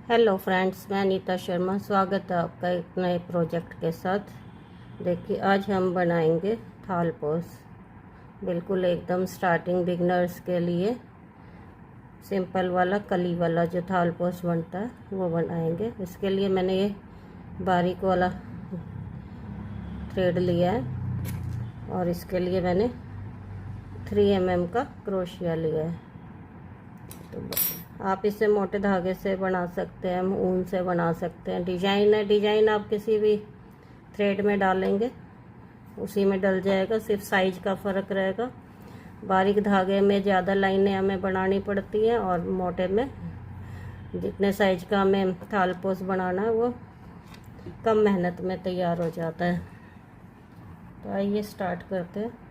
Hello friends, मैं नीता शर्मा। स्वागत है आपका एक नए प्रोजेक्ट के साथ। देखिए, आज हम बनाएंगे थाल पोस। बिल्कुल एकदम स्टार्टिंग बिगनर्स के लिए सिंपल वाला कली वाला जो थाल पोस बनता है वो बनाएंगे। इसके लिए मैंने ये बारीक वाला थ्रेड लिया है और इसके लिए मैंने 3 mm का क्रोशिया लिया है। तो आप इसे मोटे धागे से बना सकते हैं, ऊन से बना सकते हैं। डिजाइन है, डिजाइन आप किसी भी थ्रेड में डालेंगे उसी में डल जाएगा, सिर्फ साइज का फ़र्क रहेगा। बारीक धागे में ज़्यादा लाइनें हमें बनानी पड़ती हैं और मोटे में जितने साइज का हमें थाल पोस बनाना है वो कम मेहनत में तैयार हो जाता है। तो आइए स्टार्ट करते हैं।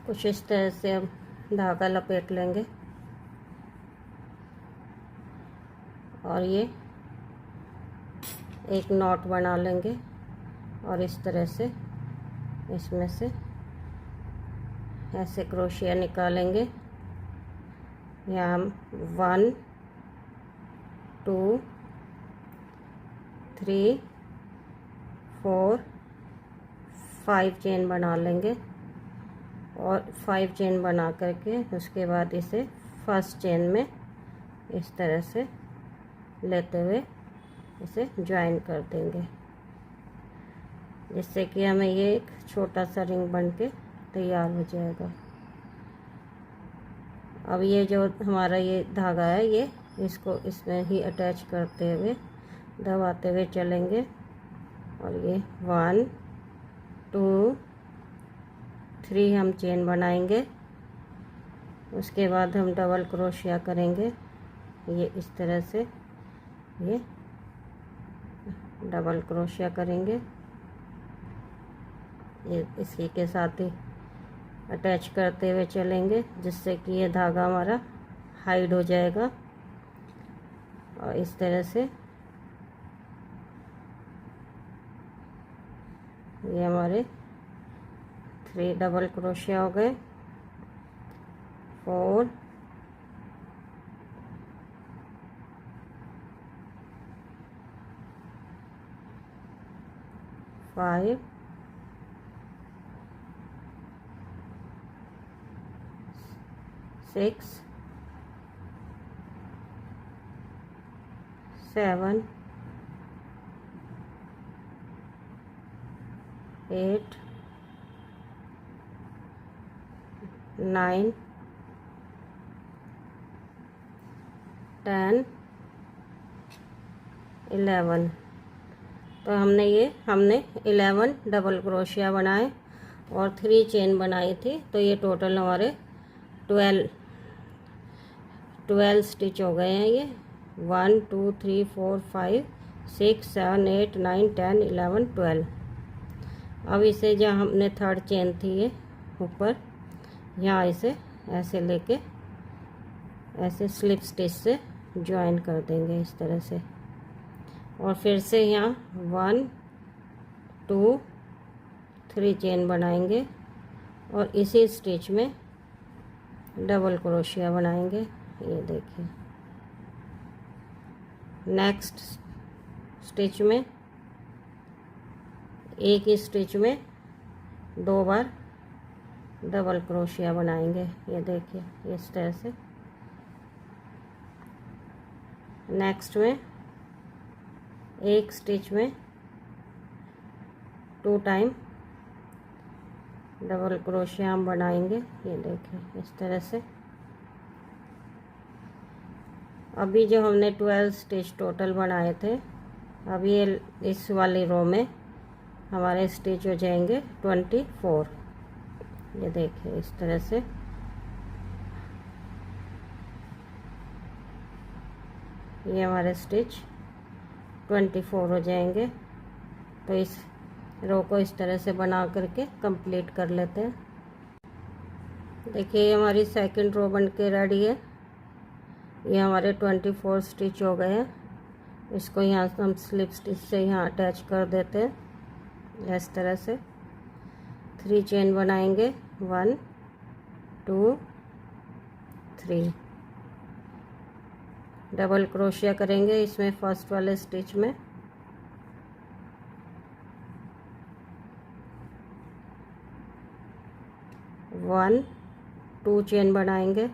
कुछ इस तरह से हम धागा लपेट लेंगे और ये एक नॉट बना लेंगे और इस तरह से इसमें से ऐसे क्रोशिया निकालेंगे। यहाँ हम 1 2 3 4 5 चेन बना लेंगे और 5 चेन बना करके उसके बाद इसे फर्स्ट चेन में इस तरह से लेते हुए इसे ज्वाइन कर देंगे, जिससे कि हमें ये एक छोटा सा रिंग बन के तैयार हो जाएगा। अब ये जो हमारा ये धागा है ये इसको इसमें ही अटैच करते हुए दबाते हुए चलेंगे और ये 1 2 3 हम चेन बनाएंगे। उसके बाद हम डबल क्रोशिया करेंगे। ये इस तरह से ये डबल क्रोशिया करेंगे, ये इसी के साथ ही अटैच करते हुए चलेंगे, जिससे कि ये धागा हमारा हाइड हो जाएगा। और इस तरह से ये हमारे 3 डबल क्रोशिया हो गए। 4 5 6 7 8 9 10 11। तो हमने 11 डबल क्रोशिया बनाए और 3 चेन बनाई थी, तो ये टोटल हमारे 12 स्टिच हो गए हैं। ये 1 2 3 4 5 6 7 8 9 10 11 12। अब इसे जहाँ हमने 3rd चेन थी ये ऊपर, यहाँ इसे ऐसे लेके ऐसे स्लिप स्टिच से ज्वाइन कर देंगे इस तरह से। और फिर से यहाँ 1 2 3 चेन बनाएंगे और इसी स्टिच में डबल क्रोशिया बनाएंगे। ये देखिए, नेक्स्ट स्टिच में एक ही स्टिच में 2 बार डबल क्रोशिया बनाएंगे। ये देखिए इस तरह से। नेक्स्ट में एक स्टिच में 2 टाइम डबल क्रोशिया हम बनाएंगे। ये देखिए इस तरह से। अभी जो हमने 12 स्टिच टोटल बनाए थे, अब ये इस वाली रो में हमारे स्टिच हो जाएंगे 24। ये देखिए इस तरह से। ये हमारे स्टिच 24 हो जाएंगे। तो इस रो को इस तरह से बना करके कंप्लीट कर लेते हैं। देखिए ये हमारी सेकंड रो बन के रेडी है। ये हमारे 24 स्टिच हो गए हैं। इसको यहाँ से हम स्लिप स्टिच से यहाँ अटैच कर देते हैं इस तरह से। 3 चेन बनाएंगे 1 2 3 डबल क्रोशिया करेंगे इसमें फर्स्ट वाले स्टिच में। वन 2 चेन बनाएंगे,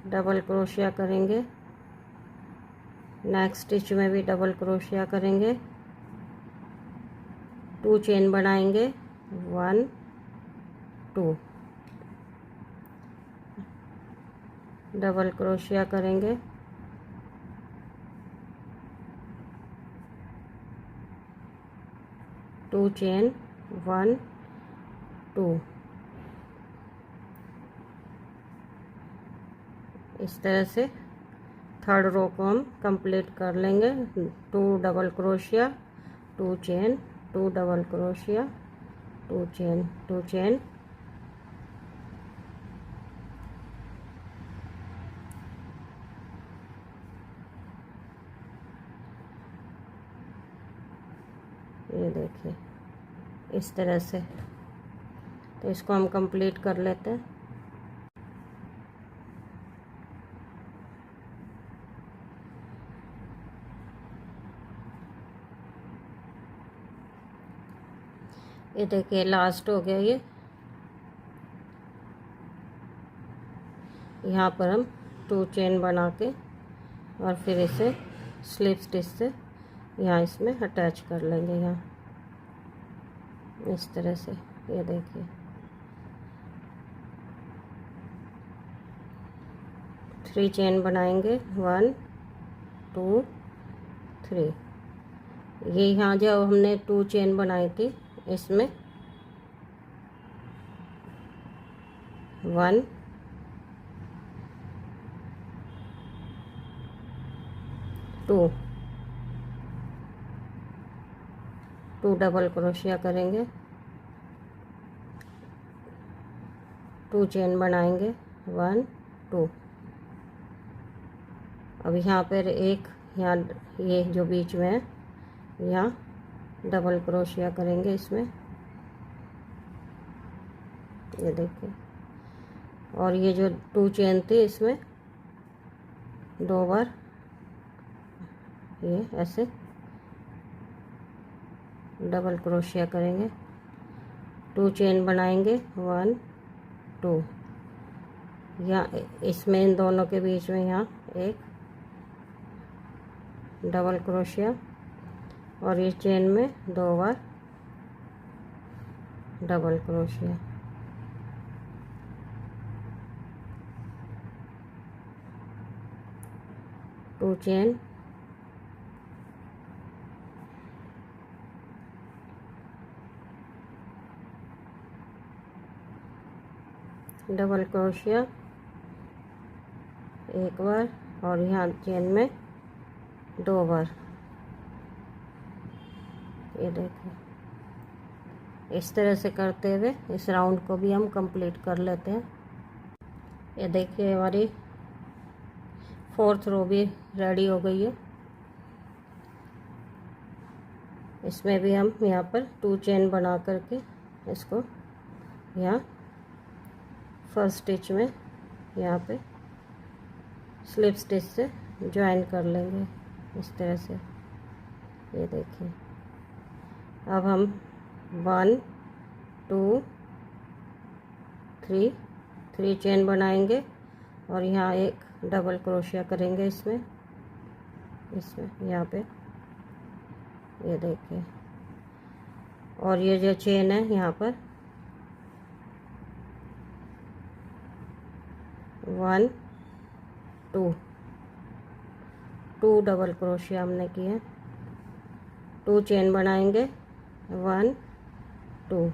डबल क्रोशिया करेंगे, नेक्स्ट स्टिच में भी डबल क्रोशिया करेंगे, 2 चेन बनाएंगे, 1 2 डबल क्रोशिया करेंगे, टू चेन, 1 2 इस तरह से थर्ड रो को हम कंप्लीट कर लेंगे। 2 double crochet, 2 chain, 2 double crochet, 2 chain, 2 chain, ये देखिए इस तरह से। तो इसको हम कंप्लीट कर लेते हैं। ये देखिए लास्ट हो गया ये। यहाँ पर हम 2 चेन बना के और फिर इसे स्लिप स्टिच से यहाँ इसमें अटैच कर लेंगे, यहाँ इस तरह से। ये देखिए 3 चेन बनाएंगे, 1 2 3। ये यहाँ जब हमने 2 चेन बनाई थी इसमें 1 2 2 डबल क्रोशिया करेंगे, 2 चेन बनाएंगे, 1 2। अब यहाँ पर एक यहाँ ये जो बीच में है यहाँ डबल क्रोशिया करेंगे इसमें, ये देखिए। और ये जो 2 चेन थी इसमें 2 बार ये ऐसे डबल क्रोशिया करेंगे, 2 चेन बनाएंगे, 1 2। यहाँ इसमें इन दोनों के बीच में यहाँ एक डबल क्रोशिया और ये चेन में 2 बार double crochet. Two chain, double crochet एक बार और यहाँ चेन में 2 बार। ये देखिए इस तरह से करते हुए इस राउंड को भी हम कंप्लीट कर लेते हैं। ये देखिए हमारी 4th रो भी रेडी हो गई है। इसमें भी हम यहाँ पर 2 चेन बना करके इसको यहाँ फर्स्ट स्टिच में यहाँ पे स्लिप स्टिच से ज्वाइन कर लेंगे इस तरह से। ये देखिए अब हम 1 2 3 चेन बनाएंगे और यहाँ एक डबल क्रोशिया करेंगे इसमें यहाँ पे। ये देखिए और ये जो चेन है यहाँ पर 1 2 डबल क्रोशिया हमने किए, 2 चेन बनाएंगे, 1 2।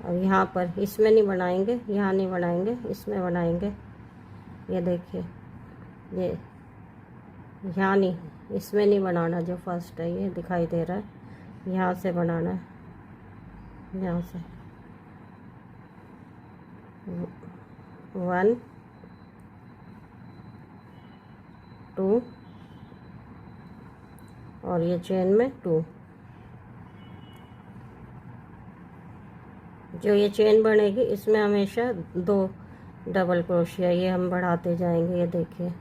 और यहाँ पर इसमें नहीं बनाएंगे, यहाँ नहीं बनाएंगे, इसमें बनाएंगे। ये देखिए ये यहाँ नहीं, इसमें नहीं बनाना, जो फर्स्ट है ये दिखाई दे रहा है, यहाँ से बनाना है, यहाँ से 1 2 और ये चेन में 2 जो ये चेन बनेगी इसमें हमेशा 2 डबल क्रोशिया ये हम बढ़ाते जाएंगे। ये देखिए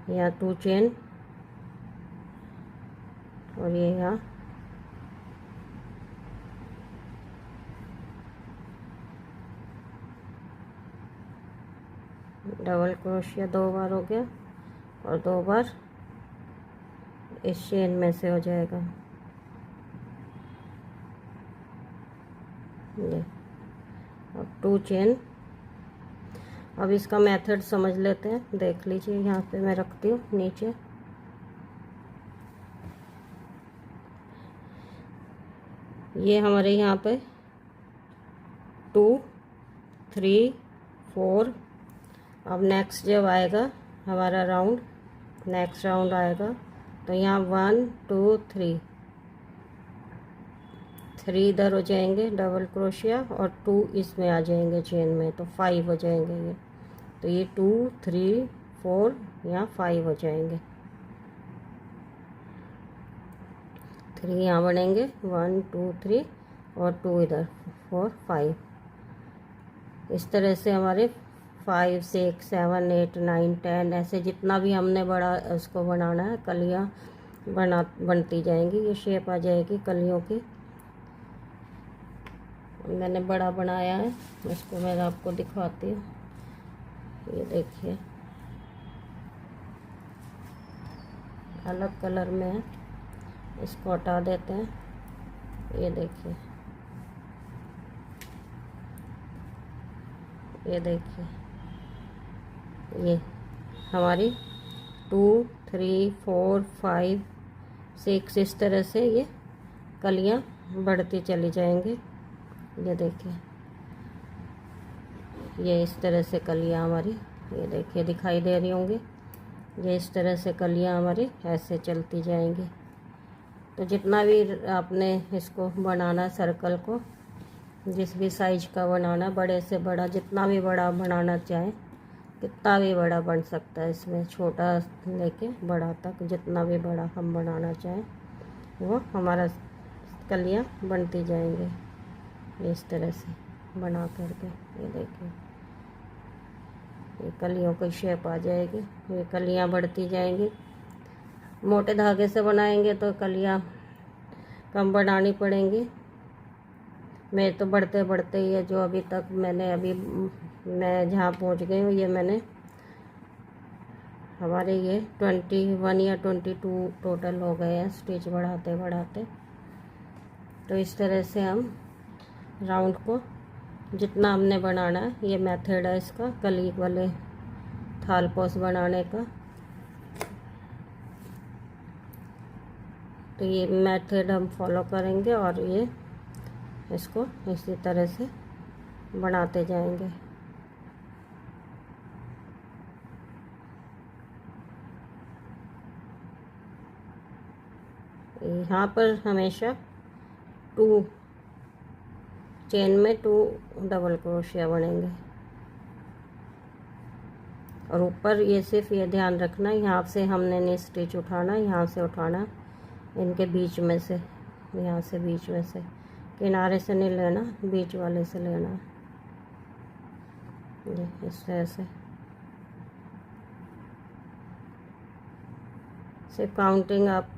यहाँ 2 चेन और ये यहाँ डबल क्रोशिया 2 बार हो गया और 2 बार इस चेन में से हो जाएगा। ये अब 2 चेन। अब इसका मेथड समझ लेते हैं, देख लीजिए। यहाँ पे मैं रखती हूँ नीचे। ये हमारे यहाँ पे 2 3 4। अब नेक्स्ट जब आएगा हमारा राउंड, नेक्स्ट राउंड आएगा तो यहाँ 1 2 3 इधर हो जाएंगे डबल क्रोशिया और 2 इसमें आ जाएंगे चेन में, तो 5 हो जाएंगे ये। तो ये 2 3 4 यहाँ 5 हो जाएंगे। 3 यहाँ बनेंगे 1 2 3 और 2 इधर 4 5। इस तरह से हमारे 5 6 7 8 9 10 ऐसे जितना भी हमने बड़ा उसको बनाना है, कलियाँ बनती जाएंगी। ये शेप आ जाएगी कलियों की। मैंने बड़ा बनाया है, इसको मैं आपको दिखाती हूँ। ये देखिए अलग कलर में है, इसको हटा देते हैं। ये देखिए, ये देखिए, ये हमारी 2 3 4 5 6 इस तरह से ये कलियां बढ़ती चली जाएंगी। ये देखिए, ये इस तरह से कलियां हमारी, ये देखिए दिखाई दे रही होंगी। ये इस तरह से कलियां हमारी ऐसे चलती जाएंगी। तो जितना भी आपने इसको बनाना सर्कल को, जिस भी साइज का बनाना, बड़े से बड़ा, जितना भी बड़ा बनाना चाहें, कितना भी बड़ा बन सकता है इसमें, छोटा लेके बड़ा तक जितना भी बड़ा हम बनाना चाहें वो हमारा कलियां बनती जाएंगे इस तरह से बना करके। ये देखिए, ये कलियों की शेप आ जाएगी। ये कलियां बढ़ती जाएंगी। मोटे धागे से बनाएंगे तो कलियां कम बनानी पड़ेंगी। मैं तो बढ़ते बढ़ते ये जो अभी तक मैं जहाँ पहुँच गई हूँ, ये मैंने हमारे ये 21 या 22 टोटल हो गए हैं स्टिच बढ़ाते बढ़ाते। तो इस तरह से हम राउंड को जितना हमने बनाना है, ये मेथड है इसका कली वाले थालपोस बनाने का। तो ये मेथड हम फॉलो करेंगे और ये इसको इसी तरह से बनाते जाएंगे। यहाँ पर हमेशा 2 चेन में 2 डबल क्रोशिया बनेंगे। और ऊपर ये सिर्फ ये ध्यान रखना, यहाँ से हमने नहीं स्टिच उठाना, यहाँ से उठाना, इनके बीच में से, यहाँ से बीच में से, किनारे से नहीं लेना, बीच वाले से लेना। ये इस तरह से सिर्फ काउंटिंग आप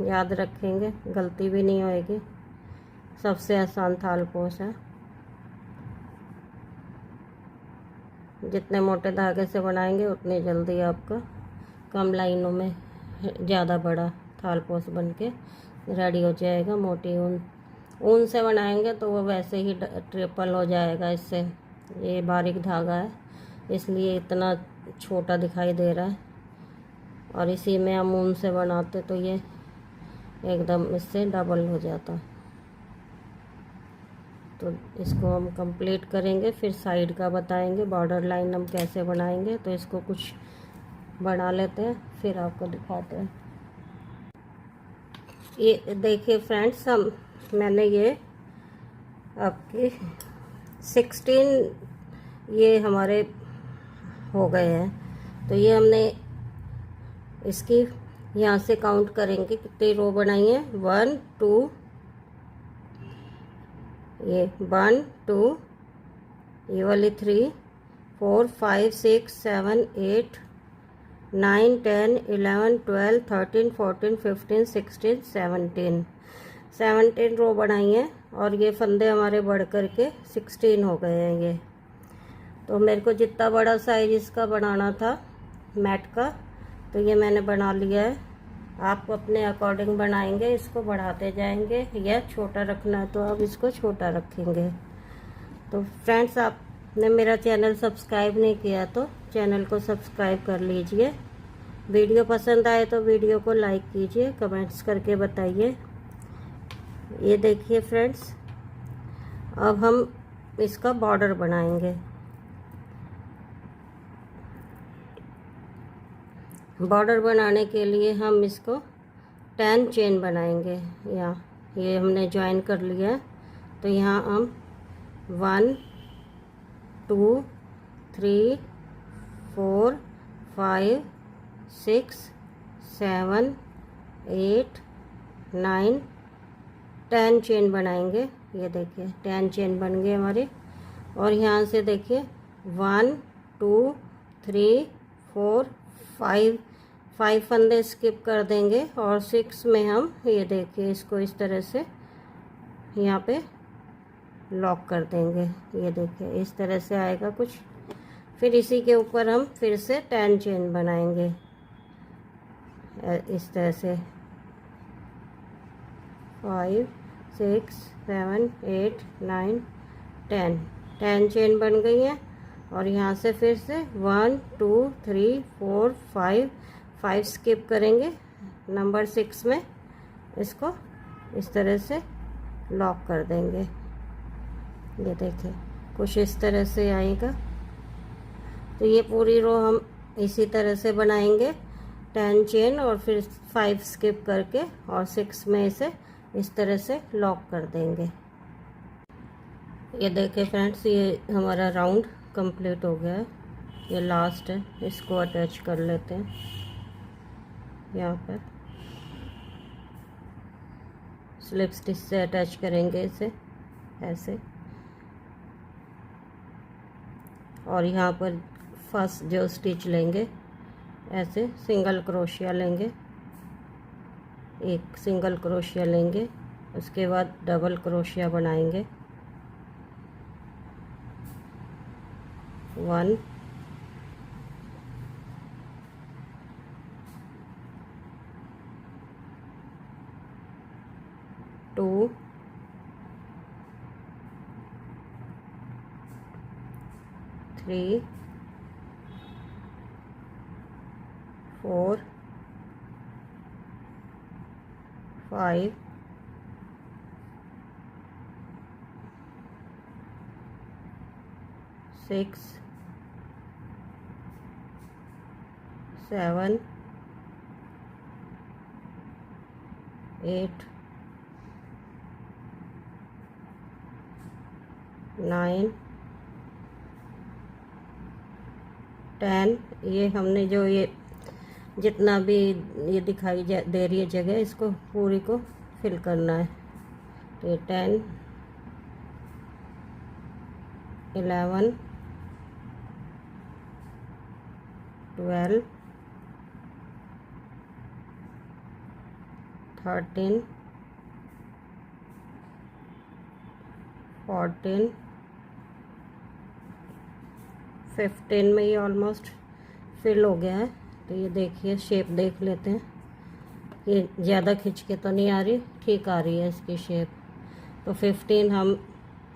याद रखेंगे, गलती भी नहीं होएगी। सबसे आसान थालपोस है। जितने मोटे धागे से बनाएंगे उतनी जल्दी आपका कम लाइनों में ज़्यादा बड़ा थालपोस बनके रेडी हो जाएगा। मोटी ऊन से बनाएंगे तो वो वैसे ही ट्रिपल हो जाएगा इससे। ये बारीक धागा है इसलिए इतना छोटा दिखाई दे रहा है, और इसी में हम ऊन से बनाते तो ये एकदम इससे डबल हो जाता। तो इसको हम कंप्लीट करेंगे, फिर साइड का बताएंगे, बॉर्डर लाइन हम कैसे बनाएंगे। तो इसको कुछ बना लेते हैं फिर आपको दिखाते हैं। ये देखिए फ्रेंड्स, मैंने ये आपकी 16 ये हमारे हो गए हैं। तो ये हमने इसकी यहाँ से काउंट करेंगे कितनी रो बनाई है। 1 2 ये 1 2 ये वाली 3 4 5 6 7 8 9 10 11 12 13 14 15 16 17 रो बनाई हैं और ये फंदे हमारे बढ़ कर के 16 हो गए हैं। ये तो मेरे को जितना बड़ा साइज इसका बनाना था मैट का, तो ये मैंने बना लिया है। आप अपने अकॉर्डिंग बनाएंगे, इसको बढ़ाते जाएंगे, या छोटा रखना है तो आप इसको छोटा रखेंगे। तो फ्रेंड्स, आपने मेरा चैनल सब्सक्राइब नहीं किया तो चैनल को सब्सक्राइब कर लीजिए। वीडियो पसंद आए तो वीडियो को लाइक कीजिए, कमेंट्स करके बताइए। ये देखिए फ्रेंड्स, अब हम इसका बॉर्डर बनाएंगे। बॉर्डर बनाने के लिए हम इसको 10 चेन बनाएंगे। यहाँ ये हमने ज्वाइन कर लिया है, तो यहाँ हम 1 2 3 4 5 6 7 8 9 10 चेन बनाएंगे। ये देखिए 10 चेन बन गए हमारे। और यहाँ से देखिए 1 2 3 4 5 फंदे स्किप कर देंगे और 6 में हम ये देखिए इसको इस तरह से यहाँ पे लॉक कर देंगे। ये देखिए इस तरह से आएगा कुछ। फिर इसी के ऊपर हम फिर से 10 चेन बनाएंगे इस तरह से 5 6 7 8 9 10 चेन बन गई है। और यहाँ से फिर से 1 2 3 4 5 स्किप करेंगे, नंबर 6 में इसको इस तरह से लॉक कर देंगे। ये देखिए कुछ इस तरह से आएगा। तो ये पूरी रो हम इसी तरह से बनाएंगे, 10 चेन और फिर 5 स्किप करके और 6 में इसे इस तरह से लॉक कर देंगे। ये देखिए फ्रेंड्स, ये हमारा राउंड कंप्लीट हो गया है। ये लास्ट है, इसको अटैच कर लेते हैं यहाँ पर। स्लिप स्टिच से अटैच करेंगे इसे ऐसे। और यहाँ पर फर्स्ट जो स्टिच लेंगे ऐसे सिंगल क्रोशिया लेंगे, एक सिंगल क्रोशिया लेंगे, उसके बाद डबल क्रोशिया बनाएंगे। 1 2 3 4 5 6 7 8 9 10। ये हमने जो ये जितना भी ये दिखाई दे रही है जगह, इसको पूरी को फिल करना है। तो ये 10 11 12 13 14 15 में ये ऑलमोस्ट फिल हो गया है। तो ये देखिए शेप देख लेते हैं, ये ज़्यादा खिंच के तो नहीं आ रही, ठीक आ रही है इसकी शेप। तो 15 हम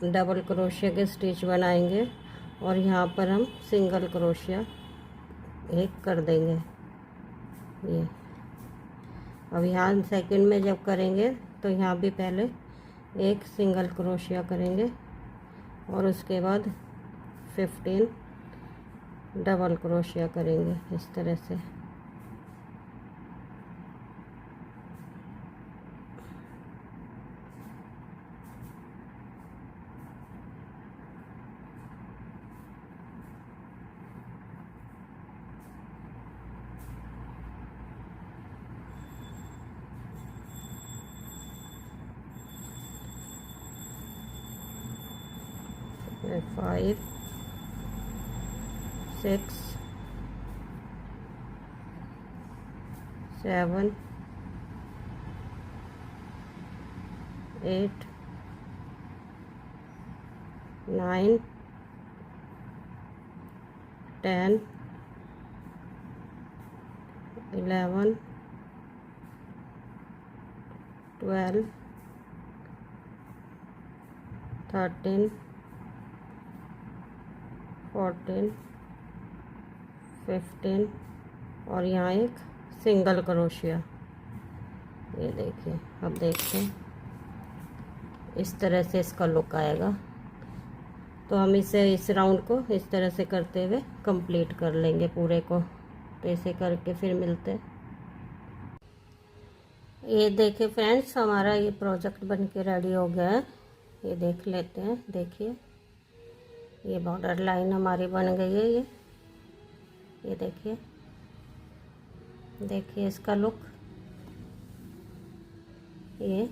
डबल क्रोशिया के स्टिच बनाएंगे और यहाँ पर हम सिंगल क्रोशिया एक कर देंगे। ये अब यहाँ सेकंड में जब करेंगे तो यहाँ भी पहले एक सिंगल क्रोशिया करेंगे और उसके बाद 15 डबल क्रोशिया करेंगे इस तरह से। फिर 5 6 7 8 9 10 11 12 13 14 15 और यहाँ एक सिंगल क्रोशिया। ये देखिए, अब देखते हैं इस तरह से इसका लुक आएगा। तो हम इसे इस राउंड को इस तरह से करते हुए कंप्लीट कर लेंगे पूरे को। तो इसे करके फिर मिलते हैं। ये देखिए फ्रेंड्स, हमारा ये प्रोजेक्ट बन के रेडी हो गया है। ये देख लेते हैं। देखिए, ये बॉर्डर लाइन हमारी बन गई है। ये देखिए, देखिए इसका लुक। ये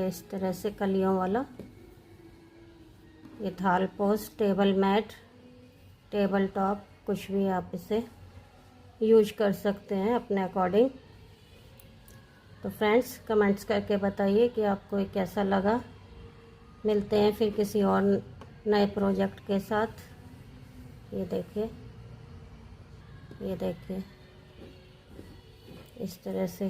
इस तरह से कलियों वाला। ये थाल post, table mat, table top, कुछ भी आप इसे यूज कर सकते हैं अपने अकॉर्डिंग। तो फ्रेंड्स, कमेंट्स करके बताइए कि आपको ये कैसा लगा। मिलते हैं फिर किसी और नए प्रोजेक्ट के साथ। ये देखिए, ये देखिए इस तरह से